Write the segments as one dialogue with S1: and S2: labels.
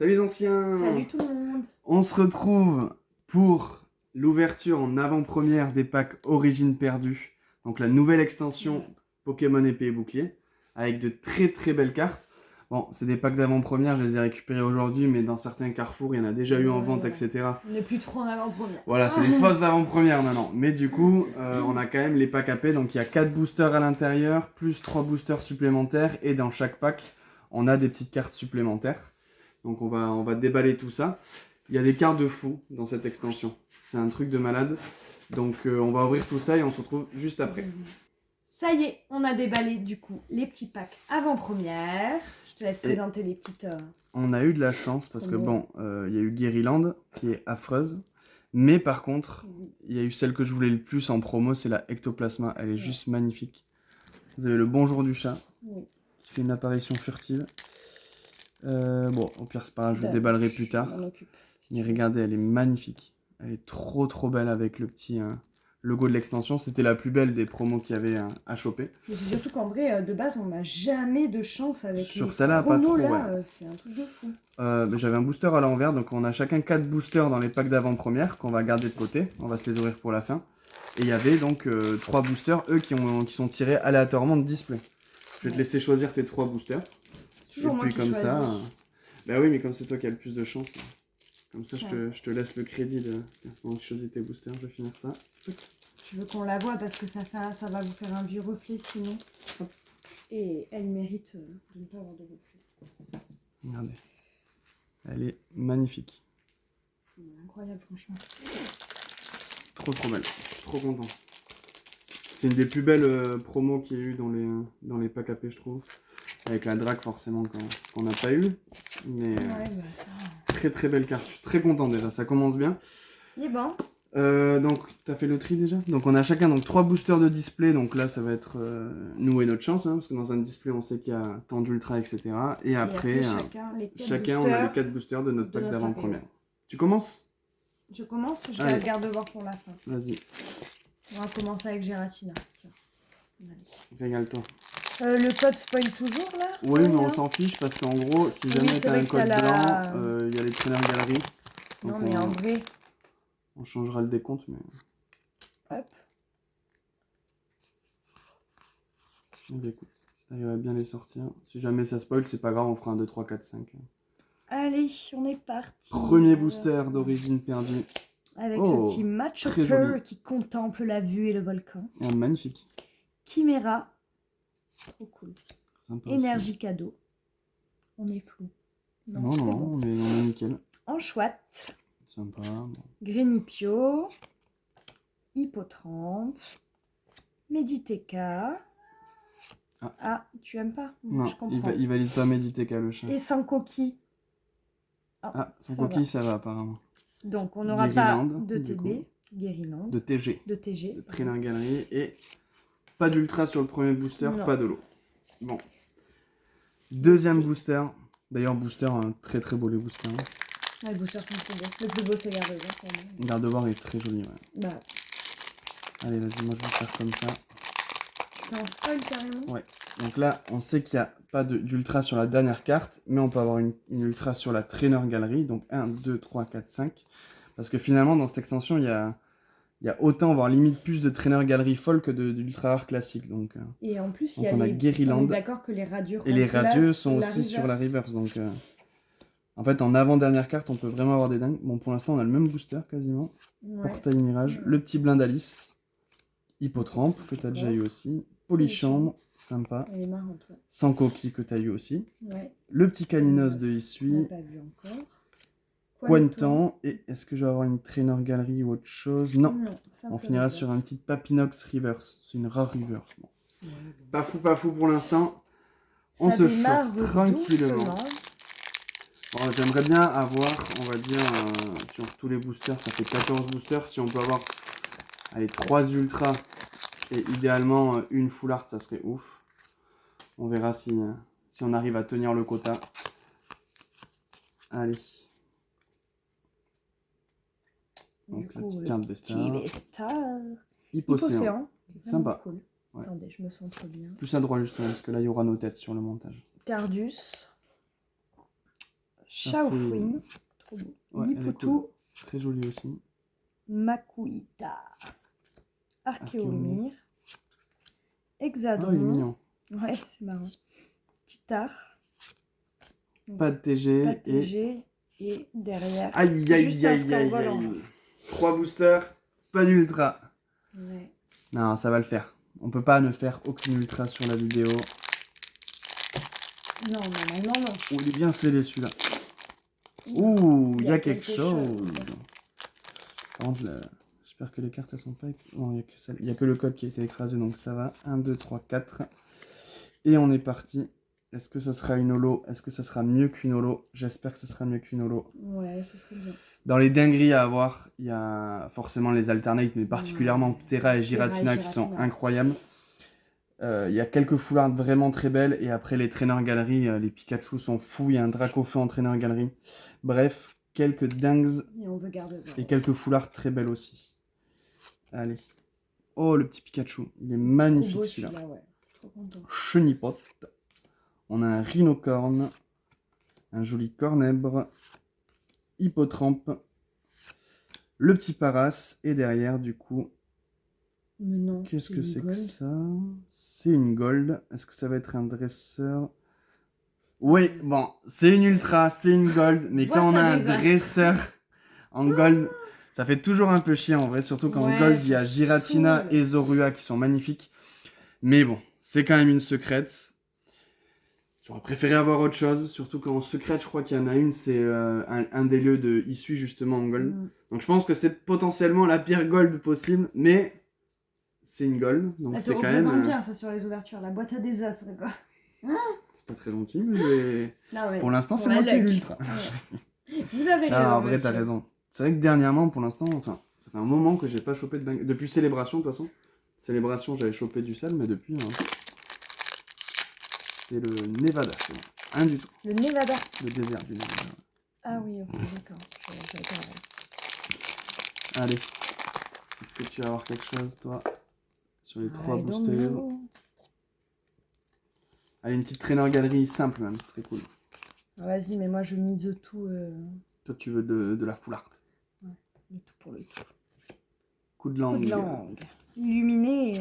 S1: Salut les anciens.
S2: Salut tout le monde.
S1: On se retrouve pour l'ouverture en avant-première des packs Origine perdue. Donc la nouvelle extension Pokémon épée et bouclier. Avec de très très belles cartes. Bon, c'est des packs d'avant-première, je les ai récupérés aujourd'hui, mais dans certains carrefours, il y en a déjà eu en vente, etc.
S2: On n'est plus trop en avant-première.
S1: Voilà, c'est des fausses avant-premières maintenant. Mais du coup, on a quand même les packs AP. Donc il y a 4 boosters à l'intérieur, plus 3 boosters supplémentaires. Et dans chaque pack, on a des petites cartes supplémentaires. Donc on va déballer tout ça. Il y a des cartes de fou dans cette extension. C'est un truc de malade. Donc on va ouvrir tout ça et on se retrouve juste après.
S2: Ça y est, on a déballé du coup les petits packs avant-première. Je te laisse présenter les petites...
S1: On a eu de la chance parce que bon, il y a eu Guerryland qui est affreuse. Mais par contre, il y a eu celle que je voulais le plus en promo, c'est la Ectoplasma. Elle est juste magnifique. Vous avez le bonjour du chat qui fait une apparition furtive. Bon, au pire c'est pas grave, je le déballerai plus tard. Mais regardez, elle est magnifique. Elle est trop belle avec le petit logo de l'extension. C'était la plus belle des promos qu'il y avait à choper.
S2: Mais c'est surtout qu'en vrai, de base, on n'a jamais de chance avec
S1: sur celle-là, pas trop.
S2: Là, c'est un truc de fou.
S1: J'avais un booster à l'envers, donc on a chacun 4 boosters dans les packs d'avant-première qu'on va garder de côté. On va se les ouvrir pour la fin. Et il y avait donc 3 boosters, eux, qui sont tirés aléatoirement de display. Je vais te laisser choisir tes 3 boosters.
S2: Toujours moi qui
S1: comme
S2: choisis.
S1: ça, bah oui, mais comme c'est toi qui as le plus de chance, comme ça je te laisse le crédit de... Tiens, pendant que tu choisis tes boosters, je vais finir ça.
S2: Je veux qu'on la voie parce que ça va vous faire un vieux reflet sinon. Et elle mérite de ne pas avoir de reflet.
S1: Regardez. Elle est magnifique.
S2: Incroyable franchement.
S1: Trop belle. Trop content. C'est une des plus belles promos qu'il y a eu dans les packs AP, je trouve. Avec la drague forcément qu'on n'a pas eu. Mais
S2: ça...
S1: très belle carte. Je suis très content déjà, ça commence bien.
S2: Il est bon.
S1: Donc t'as fait le tri déjà. Donc on a chacun 3 boosters de display. Donc là ça va être nous et notre chance. Parce que dans un display on sait qu'il y a tant d'ultra, etc. Et après chacun on a les 4 boosters de notre pack d'avant-première. Tu commences?
S2: Je commence, je la garde voir pour la fin.
S1: Vas-y.
S2: On va commencer avec Giratina.
S1: Régale-toi.
S2: Le code spoil toujours là?
S1: Oui, mais on s'en fiche parce qu'en gros, si jamais t'as un code blanc, il y a les traîneurs galeries.
S2: Non, mais en vrai.
S1: On changera le décompte, mais.
S2: Hop.
S1: Écoute, si t'arrives à bien les sortir. Si jamais ça spoil, c'est pas grave, on fera un 2, 3, 4, 5.
S2: Allez, on est parti.
S1: Premier booster d'origine perdue.
S2: Avec ce petit Matchopper qui contemple la vue et le volcan.
S1: Magnifique.
S2: Chimera. Trop cool.
S1: Sympa
S2: Énergie cadeau. On est flou.
S1: Non, on est nickel.
S2: Enchouette.
S1: Sympa.
S2: Grenipio. Hippotrampe. Mediteka. Ah, tu aimes pas?
S1: Non,
S2: je comprends.
S1: Il valide pas Mediteka le chat.
S2: Et sans coquille.
S1: Sans coquille, ça va apparemment.
S2: Donc, on n'aura pas de TB, Guerryland,
S1: de TG,
S2: de
S1: Trainer Gallery et pas d'ultra sur le premier booster, pas de lot. Bon. Deuxième booster. D'ailleurs, booster, très beau les boosters.
S2: Les boosters sont très beaux. Le plus beau, c'est Gardevoir.
S1: Gardevoir est très joli, ouais. Allez, vas-y, moi je vais faire comme ça.
S2: C'est un spoil carrément.
S1: Ouais. Donc là, on sait qu'il n'y a pas d'ultra sur la dernière carte, mais on peut avoir une ultra sur la Trainer Gallery. Donc 1, 2, 3, 4, 5. Parce que finalement, dans cette extension, il y a autant, voire limite plus de Trainer Gallery folle que d'ultra rare classique. Donc,
S2: et en plus,
S1: il y a Guerryland.
S2: On est d'accord que les radieux
S1: et les radieux sont aussi sur la reverse. Donc, en fait, en avant-dernière carte, on peut vraiment avoir des dingues. Bon, pour l'instant, on a le même booster quasiment. Portail Mirage, le petit Blindalis, Hippotrampe, que tu as déjà eu aussi. Polychambre, sympa.
S2: Elle est marrante,
S1: Sans coquille, que tu as eu aussi. Le petit Caninos de Issui.
S2: On n'a pas vu encore.
S1: Quantan, et est-ce que je vais avoir une Trainer Gallery ou autre chose? Non, on finira sur un petit Papinox Reverse. C'est une rare Reverse. Bon. Pas fou pour l'instant. On se chauffe tranquillement. Bon, j'aimerais bien avoir, on va dire, sur tous les boosters, ça fait 14 boosters. Si on peut avoir 3 ultras et idéalement une full art, ça serait ouf. On verra si on arrive à tenir le quota. Allez. Donc la petite carte Bestar. Hippocéan. Sympa.
S2: Cool. Ouais. Attendez, je me sens trop bien.
S1: Plus à droite justement, parce que là il y aura nos têtes sur le montage.
S2: Cardus. Shaofin, trop beau.
S1: Ouais,
S2: Niputu,
S1: cool. Très joli aussi.
S2: Makuita, Archéomir, Hexadron.
S1: Oh, il est mignon.
S2: Ouais, c'est marrant. Titar.
S1: Pas de TG.
S2: Pas de TG. Et derrière.
S1: Aïe, aïe, aïe, aïe, aïe. 3 boosters, pas d'ultra.
S2: Ouais.
S1: Non, ça va le faire. On peut pas ne faire aucune ultra sur la vidéo.
S2: Non.
S1: Oh, il est bien scellé celui-là. Ouh, il y a quelque chose. Par contre, j'espère que les cartes elles sont pas... Non, il y a que le code qui a été écrasé, donc ça va. 1, 2, 3, 4. Et on est parti. Est-ce que ça sera une holo? Est-ce que ça sera mieux qu'une holo? J'espère que ça sera mieux qu'une holo.
S2: Ouais, ce serait bien.
S1: Dans les dingueries à avoir, il y a forcément les alternates, mais particulièrement Ptera et Giratina qui sont incroyables. Il y a quelques foulards vraiment très belles, et après les traîneurs galeries, les Pikachu sont fous, il y a un Dracofeu en traîneur galerie. Bref, quelques dingues
S2: et, on veut garder
S1: et quelques foulards très belles aussi. Allez. Oh, le petit Pikachu, il est magnifique celui-là.
S2: Ouais.
S1: Chenipote. On a un Rhinocorne, un joli Cornèbre, Hippotrampe, le petit Paras, et derrière, du coup, qu'est-ce que c'est que ça? C'est une Gold. Est-ce que ça va être un dresseur? Oui, bon, c'est une Ultra, c'est une Gold, mais quand on a un dresseur en Gold, ça fait toujours un peu chier en vrai, surtout qu'en Gold, il y a Giratina et Zorua qui sont magnifiques. Mais bon, c'est quand même une secrète. J'aurais préféré avoir autre chose, surtout qu'en secrète, je crois qu'il y en a une, c'est un des lieux de issue justement en Gold. Donc je pense que c'est potentiellement la pire Gold possible, mais c'est une Gold, donc c'est quand même...
S2: Ça représente bien ça sur les ouvertures, la boîte à désastre quoi.
S1: C'est pas très gentil, mais
S2: non,
S1: pour l'instant c'est moi qui ai l'ultra.
S2: Vous avez raison.
S1: En vrai t'as raison. C'est vrai que dernièrement, pour l'instant, enfin, ça fait un moment que j'ai pas chopé de dingue. Depuis Célébration de toute façon. Célébration j'avais chopé du sel, mais depuis... C'est le Nevada, c'est bon. Rien du tout.
S2: Le Nevada.
S1: Le désert du Nevada.
S2: Ah oui, ok, d'accord.
S1: Allez. Est-ce que tu vas avoir quelque chose, toi, sur les 3 boosters? Allez, une petite traîneur galerie simple, même, ce serait cool.
S2: Vas-y, mais moi, je mise tout...
S1: Toi, tu veux de la full art.
S2: Ouais, le tout pour le tout.
S1: Coup de langue.
S2: Coup de langue. Illuminé.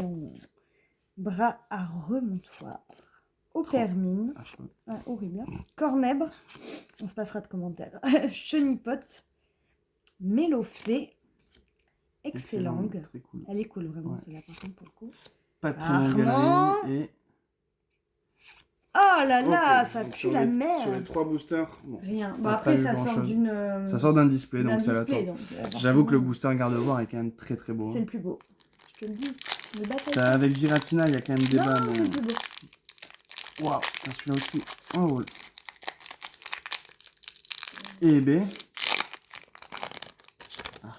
S2: Bras à remontoir. Opermine. Horrible. Cornèbre. On se passera de commentaires. Chenipote. Mélofée. Excellent. Cool. Elle est cool, vraiment, celle-là, par contre, pour le coup.
S1: Pas de traîneur galerie et...
S2: Oh là là, ça pue la merde.
S1: Sur les 3 boosters,
S2: bon, rien. Bon, après, ça sort d'une...
S1: Ça sort d'un display, donc ça va attendre. J'avoue que le booster garde-voir est quand même très très beau.
S2: C'est le plus beau. Je te le dis.
S1: Ça, avec Giratina, il y a quand même débat.
S2: Non, c'est le plus beau.
S1: Waouh, celui-là aussi. Oh. Et B.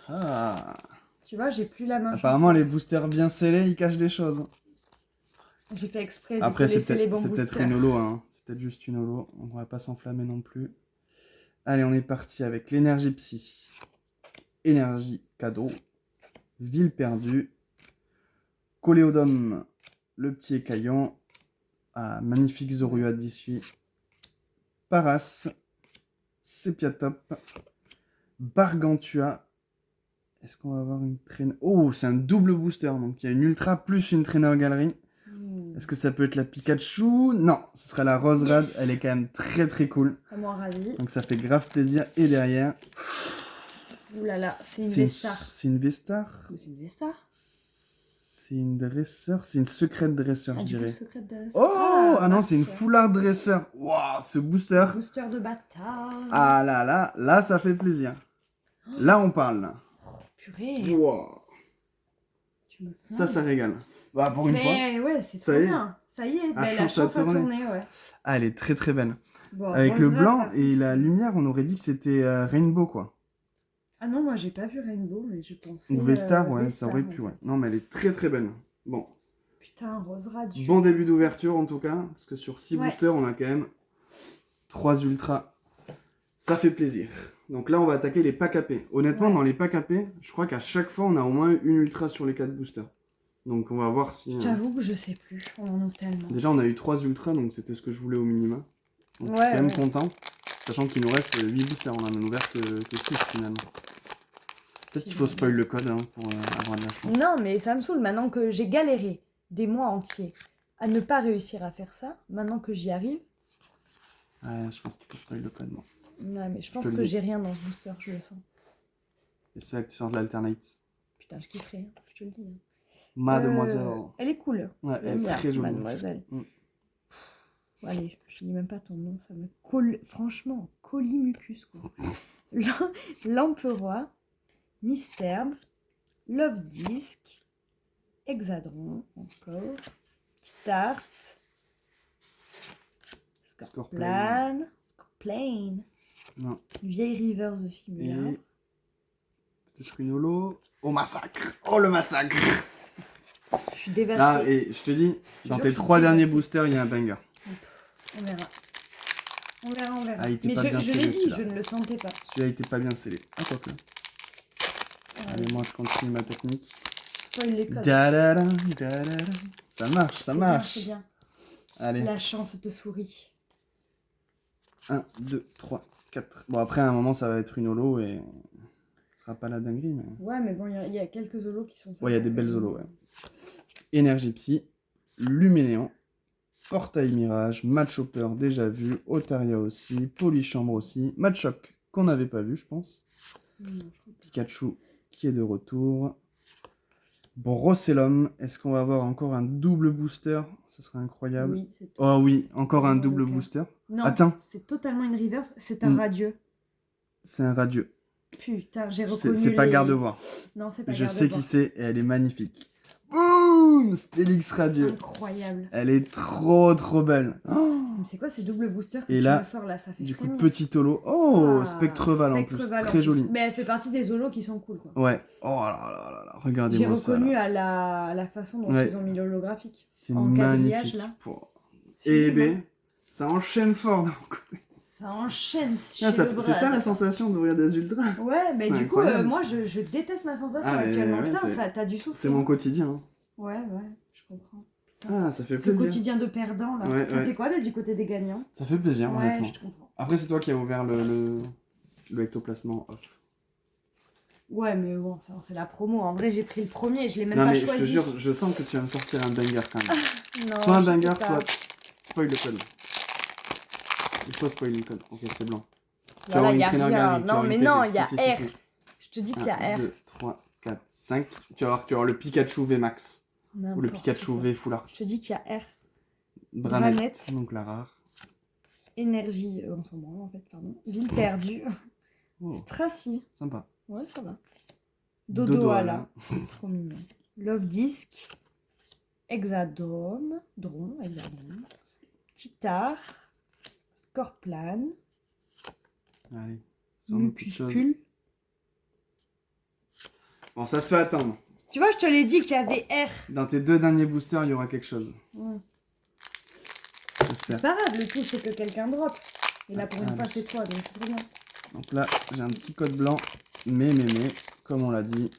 S1: Ah.
S2: Tu vois, j'ai plus la main.
S1: Apparemment, les boosters bien scellés, ils cachent des choses.
S2: J'ai fait exprès de
S1: après,
S2: laisser les bons boosters.
S1: C'est peut-être une holo, hein. C'est peut-être juste une holo. On va pas s'enflammer non plus. Allez, on est parti avec l'énergie psy. Énergie cadeau. Ville perdue. Coléodome, le petit écaillon. Ah, magnifique Zorua d'issue. Paras. Sepiatop. Bargantua. Est-ce qu'on va avoir une traîneur? Oh, c'est un double booster. Donc il y a une ultra plus une traîneur galerie. Est-ce que ça peut être la Pikachu? Non, ce sera la Roserade. Yes. Elle est quand même très très cool.
S2: Vraiment ravie.
S1: Donc ça fait grave plaisir. Et derrière...
S2: Ouh là là, c'est une Vestar.
S1: C'est une Vestar?
S2: C'est une Vestar?
S1: C'est une dresseur? C'est une secrète dresseur, je dirais.
S2: Secrète dresseur.
S1: Oh, ah non, c'est une foulard dresseur. Waouh, ce booster.
S2: Booster de bâtard.
S1: Ah là, ça fait plaisir. Oh. Là, on parle. Là.
S2: Oh, purée.
S1: Wow. Ça régale. Bah, pour une fois.
S2: Mais ouais, c'est trop bien. Ça y est, la chance a tourné, ouais.
S1: Ah, elle est très très belle. Bon, avec le blanc et la lumière, on aurait dit que c'était Rainbow, quoi.
S2: Ah non, moi j'ai pas vu Rainbow, mais je pensais...
S1: Ou Vestar, ouais, Vestar, ça aurait pu, ouais. Non, mais elle est très très belle. Bon.
S2: Putain, Roserade.
S1: Bon début d'ouverture en tout cas, parce que sur 6 boosters, on a quand même 3 ultras. Ça fait plaisir. Donc là, on va attaquer les packs AP. Honnêtement, dans les packs AP, je crois qu'à chaque fois, on a au moins une ultra sur les 4 boosters. Donc on va voir si...
S2: J'avoue que je sais plus, on en a tellement.
S1: Déjà, on a eu 3 ultras, donc c'était ce que je voulais au minimum. Donc je suis quand même content. Sachant qu'il nous reste 8 boosters, on en a ouvert que 6 finalement. Peut-être qu'il faut spoil le code pour avoir de la chance.
S2: Non, mais ça me saoule maintenant que j'ai galéré des mois entiers à ne pas réussir à faire ça. Maintenant que j'y arrive.
S1: Ouais, je pense qu'il faut spoil le code, moi.
S2: Ouais, mais je pense que j'ai rien dans ce booster, je le sens.
S1: Et c'est là que tu sors de l'alternate.
S2: Putain, je kifferais, je te le dis.
S1: Mademoiselle.
S2: Elle est cool.
S1: Ouais, elle est très jolie.
S2: Mademoiselle. Allez, je dis même pas ton nom, ça me colle. Franchement, colimucus, quoi. Lamperoi, Mystère, Love Disc, Hexadron, encore, Tart, Scorplane,
S1: Non.
S2: Vieille Rivers aussi, mais là.
S1: Et peut-être une holo. Oh, massacre! Oh, le massacre!
S2: Je suis dévastée.
S1: Ah, et je te dis, dans tes 3 derniers boosters, il y a un banger.
S2: On verra. On verra.
S1: Ah, il était
S2: mais
S1: pas bien
S2: je
S1: scellé,
S2: l'ai dit,
S1: celui-là.
S2: je ne le sentais pas.
S1: Celui-là, il était pas bien scellé. Ah, quoi que. Allez, moi, je continue ma technique.
S2: Spoil les codes.
S1: Ça marche, ça marche.
S2: C'est bien.
S1: Allez.
S2: La chance te sourit.
S1: 1, 2, 3, 4. Bon, après, à un moment, ça va être une holo et ce sera pas la dinguerie, mais...
S2: Ouais, mais bon, il y a quelques holos qui sont...
S1: Ouais, il y a des belles holos, ouais. Énergie Psy, Luménéant, Portail Mirage, Matchhopper déjà vu, Otaria aussi, Polychambre aussi, Matchoc qu'on n'avait pas vu, je pense. Pikachu qui est de retour. Brossellum, est-ce qu'on va avoir encore un double booster? Ça serait incroyable.
S2: Oui, c'est tout.
S1: Oh oui, encore un double booster.
S2: Non,
S1: attends.
S2: C'est totalement une reverse, c'est un radieux.
S1: C'est un radieux.
S2: Putain, j'ai reconnu
S1: C'est pas Gardevoir.
S2: Non, c'est pas
S1: Je
S2: Gardevoir.
S1: sais qui c'est et elle est magnifique. Boum, Stélix radieux.
S2: Incroyable.
S1: Elle est trop belle. Oh,
S2: mais c'est quoi ces doubles boosters que
S1: et
S2: tu
S1: là,
S2: me sors là? Ça fait
S1: du coup,
S2: frémir.
S1: petit holo. Oh, Spectreval en plus. Très joli.
S2: Mais elle fait partie des holos qui sont cool, quoi.
S1: Ouais. Oh là là, regardez-moi ça.
S2: J'ai reconnu à la façon dont ils ont mis l'holographique.
S1: C'est magnifique.
S2: Là.
S1: Et ben, ça enchaîne fort de mon côté.
S2: Ça enchaîne.
S1: C'est ça la sensation d'ouvrir des ultras.
S2: Ouais, mais du coup, moi je déteste ma sensation actuellement. Putain, t'as du souffle.
S1: C'est mon quotidien. Hein.
S2: Ouais, je comprends.
S1: Putain. Ah, ça fait plaisir.
S2: Ce quotidien de perdant là. Ça fait quoi d'être du côté des gagnants?
S1: Ça fait plaisir, honnêtement.
S2: Je te comprends.
S1: Après, c'est toi qui as ouvert le ectoplasma off.
S2: Ouais, mais bon, c'est la promo. En vrai, j'ai pris le premier, je l'ai même
S1: pas
S2: pas
S1: choisi.
S2: choisi.
S1: Je te jure, je sens que tu vas me sortir un banger quand même.
S2: Non,
S1: soit un banger, soit spoil le code. Il faut spoiler le code. Ok, c'est blanc.
S2: Voilà, il y a rien. Non, mais non, il y a R. Je te dis qu'il y a R.
S1: 1, 2, 3, 4, 5. Tu vas voir le Pikachu V Max. Ou le Pikachu V Full Art.
S2: Je te dis qu'il y a R.
S1: Branette. Donc la rare.
S2: Énergie, on s'en branle en fait, pardon. Ville perdue. Stracy.
S1: Sympa.
S2: Ouais, ça va. Dodoala. Trop mignon. Love Disc. Hexadrome. Hexadrome. Titar. Scorplane.
S1: Allez.
S2: Mucuscule.
S1: Bon, ça se fait attendre.
S2: Tu vois, je te l'ai dit qu'il y avait R.
S1: Dans tes 2 derniers boosters, il y aura quelque chose. J'espère.
S2: C'est pas grave, le tout c'est que quelqu'un drop. Et là, pour une fois, c'est toi, donc c'est trop bien.
S1: Donc là, j'ai un petit code blanc. Mais, comme on l'a dit,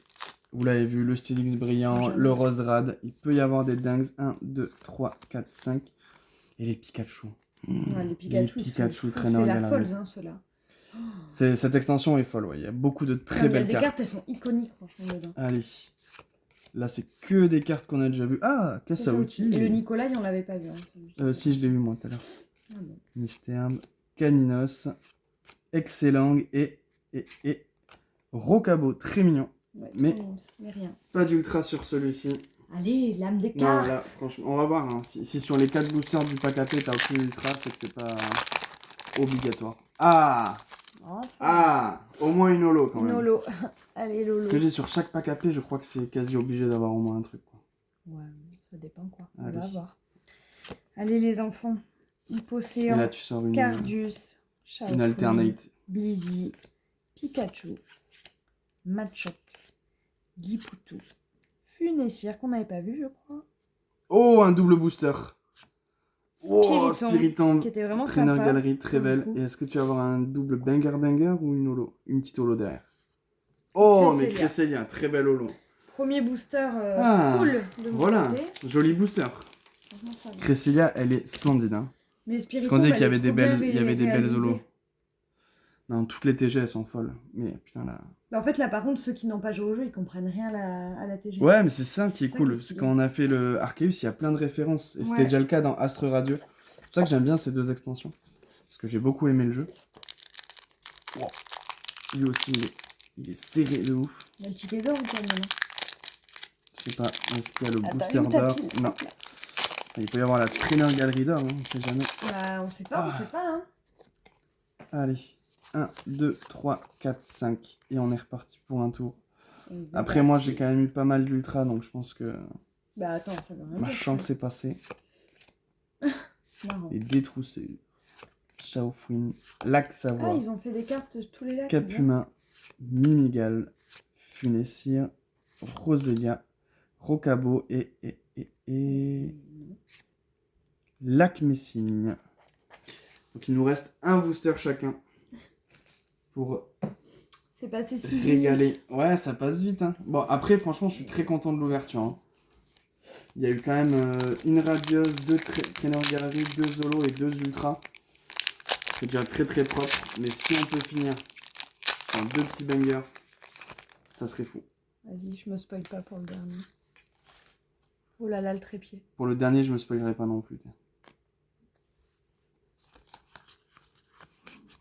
S1: vous l'avez vu, le Stylix brillant, le rose rad. Il peut y avoir des dingues. 1, 2, 3, 4, 5. Et les Pikachu.
S2: Ouais, les Pikachu
S1: traînant
S2: c'est la folle, hein, ceux-là.
S1: Cette extension est folle, ouais. Il y a beaucoup de très belles cartes.
S2: Les cartes, elles sont iconiques, franchement, dedans.
S1: Allez. Là, c'est que des cartes qu'on a déjà vues. Ah, Kasauti.
S2: Et le Nicolas, on l'avait pas vu. Hein.
S1: Si, je l'ai vu moi tout à l'heure.
S2: Ah bon.
S1: Mystère, Caninos, Excellent et Rocabo, très mignon.
S2: Ouais,
S1: mais
S2: rien.
S1: Pas d'ultra sur celui-ci.
S2: Allez, l'âme des cartes.
S1: Non, là, franchement, on va voir. Hein. Si sur les 4 boosters du pack AP, t'as aucune ultra, c'est que c'est pas obligatoire. Au moins une holo quand même.
S2: Une holo. Allez, lolo.
S1: Ce que j'ai sur chaque pack AP, je crois que c'est quasi obligé d'avoir au moins un truc. Quoi.
S2: Ouais, ça dépend quoi. On
S1: Allez.
S2: va voir. Allez les enfants. Hypocéan,
S1: là, tu sors
S2: Cardus,
S1: une alternate.
S2: Blizzy, Pikachu, Machoc, Guipoutou, Funessir qu'on n'avait pas vu je crois.
S1: Oh, un double booster.
S2: Spiritomb, qui était vraiment
S1: Trainer
S2: sympa.
S1: Galerie, très belle. Et est-ce que tu vas avoir un double banger ou une holo? Une petite holo derrière. Oh, Cresselia. Mais Cresselia, très belle holo.
S2: Premier booster cool de mon côté.
S1: Joli booster. Cresselia, elle est splendide. Hein.
S2: Mais Spiritomb,
S1: parce qu'on disait qu'il y avait des belles holos. Non, toutes les TG, elles sont folles. Mais putain, là...
S2: Bah, en fait, là, par contre, ceux qui n'ont pas joué au jeu, ils comprennent rien à la TG.
S1: Ouais, mais c'est ça qui est
S2: ça
S1: cool.
S2: qui est
S1: C'est
S2: stylé.
S1: quand on a fait le Arceus, il y a plein de références. Et c'était
S2: Ouais.
S1: déjà le cas dans Astre Radio. C'est pour ça que j'aime bien ces deux extensions. Parce que j'ai beaucoup aimé le jeu. Wow. Lui aussi, il est serré de ouf.
S2: Il y a un ticket d'or ou quoi, maintenant?
S1: Je sais pas, est-ce qu'il y a le
S2: Attends,
S1: booster
S2: où ta
S1: d'or?
S2: pile?
S1: Non. Il peut y avoir la trainer galerie d'or, hein, on sait jamais.
S2: Bah, on sait pas, hein.
S1: Allez, 1, 2, 3, 4, 5. Et on est reparti pour un tour. Après, moi, j'ai quand même eu pas mal d'ultra, donc je pense que
S2: Bah, attends, ça veut rien
S1: ma
S2: dire,
S1: chance
S2: ça.
S1: est passée.
S2: Marrant.
S1: Les détrousseurs. Shaofin, Lac Savoie.
S2: Ah, ils ont fait des cartes tous les lacs.
S1: Capumin, Mimigal, Funessir, Roselia, Rocabo et Lac Messigne. Donc il nous reste un booster chacun pour
S2: c'est passé si
S1: régaler. Ouais, ça passe vite. Hein. Bon, après, franchement, je suis très content de l'ouverture. Hein. Il y a eu quand même une radieuse, 2 trainer galerie, 2 Zolo et 2 ultra. C'est déjà très très propre. Mais si on peut finir en 2 petits bangers, ça serait fou.
S2: Vas-y, je me spoil pas pour le dernier. Oh là là, le trépied.
S1: Pour le dernier, je me spoilerai pas non plus.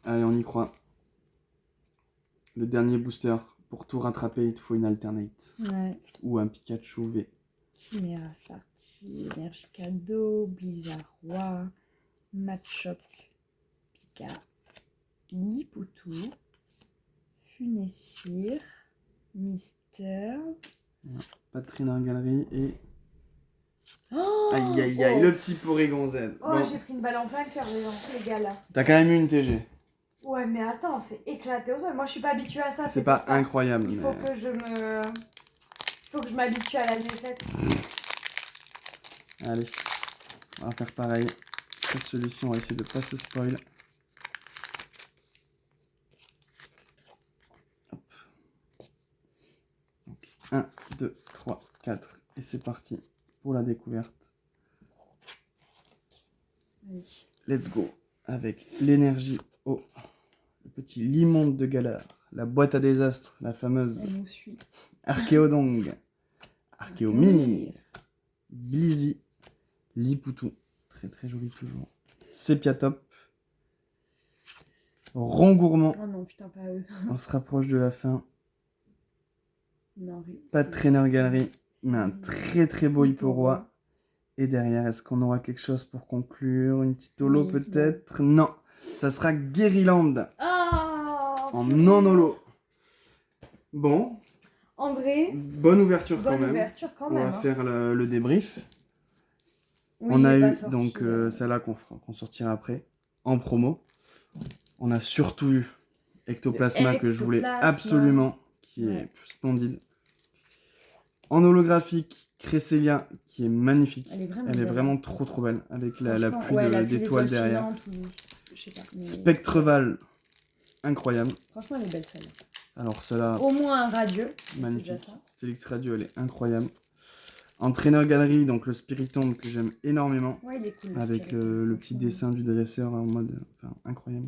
S1: Allez, on y croit. Le dernier booster, pour tout rattraper, il te faut une alternate.
S2: Ouais.
S1: Ou un Pikachu V.
S2: Chimera Sparty, Énergie Cadeau, Blizzard Roi, Matchok, Pika, Lipoutou, Funessir, Mister.
S1: Pas de trainer galerie et...
S2: Oh
S1: aïe aïe aïe, le petit Porygon Z.
S2: Oh, bon. J'ai pris une balle en plein cœur, les gars là.
S1: T'as quand même eu une TG.
S2: Ouais, mais attends, c'est éclaté au sol. Moi, je suis pas habituée à ça.
S1: C'est pas incroyable.
S2: Il faut que je m'habitue à la défaite.
S1: Allez, on va faire pareil. Cette celui-ci, on va essayer de pas se spoil. Hop. Donc, 1, 2, 3, 4. Et c'est parti pour la découverte.
S2: Oui.
S1: Let's go. Avec l'énergie au... Le petit Limonde de Galar. La boîte à désastres, la fameuse.
S2: Elle nous suit.
S1: Archéodong. Archéomir. Blizzy. Lipoutou. Très très joli toujours. Sépiatop. Rongourmand.
S2: Oh non, putain, pas eux.
S1: On se rapproche de la fin.
S2: Non,
S1: pas de trainer galerie, mais un très très beau Hipporoi. Et derrière, est-ce qu'on aura quelque chose pour conclure? Une petite holo peut-être? Non, ça sera Guériland. En non-holo. Bon.
S2: En vrai.
S1: Bonne ouverture quand même. On va faire le débrief. Oui, on a eu donc celle-là qu'on sortira après, en promo. On a surtout eu Ectoplasma que je voulais absolument, qui est splendide. En holographique, Cresselia qui est magnifique. Elle est vraiment trop trop belle, avec la pluie d'étoiles derrière. Spectreval, incroyable.
S2: Franchement, elle est belle celle-là.
S1: Alors celle-là...
S2: Au moins un radieux.
S1: Magnifique. Stélix Radio, elle est incroyable. En trainer galerie, donc le Spiritomb que j'aime énormément.
S2: Ouais, il est cool.
S1: Avec le petit dessin du dresseur en mode incroyable.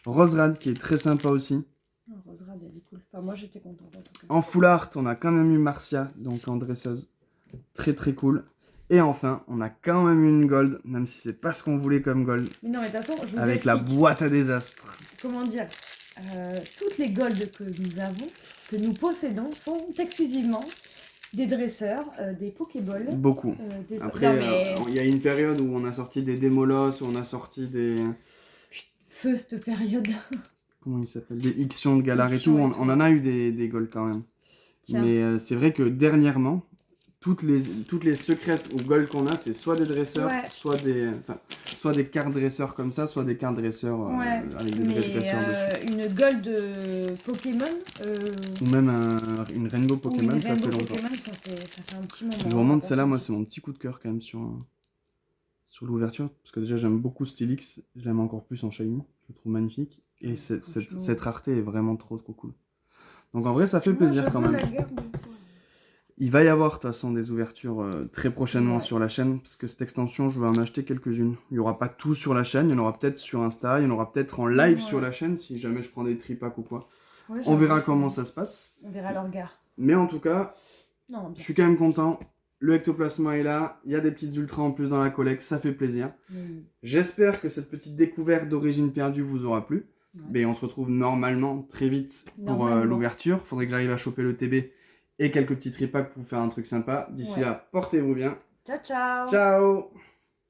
S1: Roserad qui est très sympa aussi.
S2: Oh, Roserad, elle est cool. Enfin, moi j'étais contente.
S1: En full art, on a quand même eu Marcia, donc en dresseuse. Très très cool. Et enfin, on a quand même eu une gold, même si c'est pas ce qu'on voulait comme gold.
S2: Mais non, mais de toute façon, je vous
S1: avec
S2: explique.
S1: La boîte à désastres.
S2: Comment dire toutes les golds que nous avons, que nous possédons, sont exclusivement des dresseurs, des Pokéballs.
S1: Beaucoup. Après, il y a une période où on a sorti des Démolos, où on a sorti des...
S2: Feu cette période.
S1: Comment il s'appelle? Des Ixion de Galar et tout. On en a eu des golds quand même. Tiens. Mais c'est vrai que dernièrement, toutes les secrètes ou gold qu'on a, c'est soit des dresseurs, soit des cartes dresseurs comme ça, soit des cartes dresseurs avec des vrais dresseurs dessus.
S2: Une gold Pokémon.
S1: Ou même une Rainbow Pokémon, ça fait longtemps.
S2: Ça fait un petit moment.
S1: Le moment de celle-là, moi, c'est mon petit coup de cœur quand même sur l'ouverture. Parce que déjà, j'aime beaucoup Steelix. Je l'aime encore plus en Shiny. Je le trouve magnifique. Et cette rareté est vraiment trop trop cool. Donc en vrai, ça fait plaisir quand même. Il va y avoir de toute façon des ouvertures très prochainement sur la chaîne, parce que cette extension, je vais en acheter quelques-unes. Il n'y aura pas tout sur la chaîne, il y en aura peut-être sur Insta, il y en aura peut-être en live sur la chaîne, si jamais je prends des tripacks ou quoi. Ouais, on verra comment ça se passe.
S2: On verra leur gars.
S1: Mais en tout cas, je suis quand même content. Le ectoplasma est là, il y a des petites ultras en plus dans la collecte, ça fait plaisir. J'espère que cette petite découverte d'origine perdue vous aura plu. Mais on se retrouve normalement très vite pour l'ouverture. Faudrait que j'arrive à choper le TB et quelques petits tripacks pour faire un truc sympa. D'ici là, portez-vous bien.
S2: Ciao, ciao.
S1: Ciao.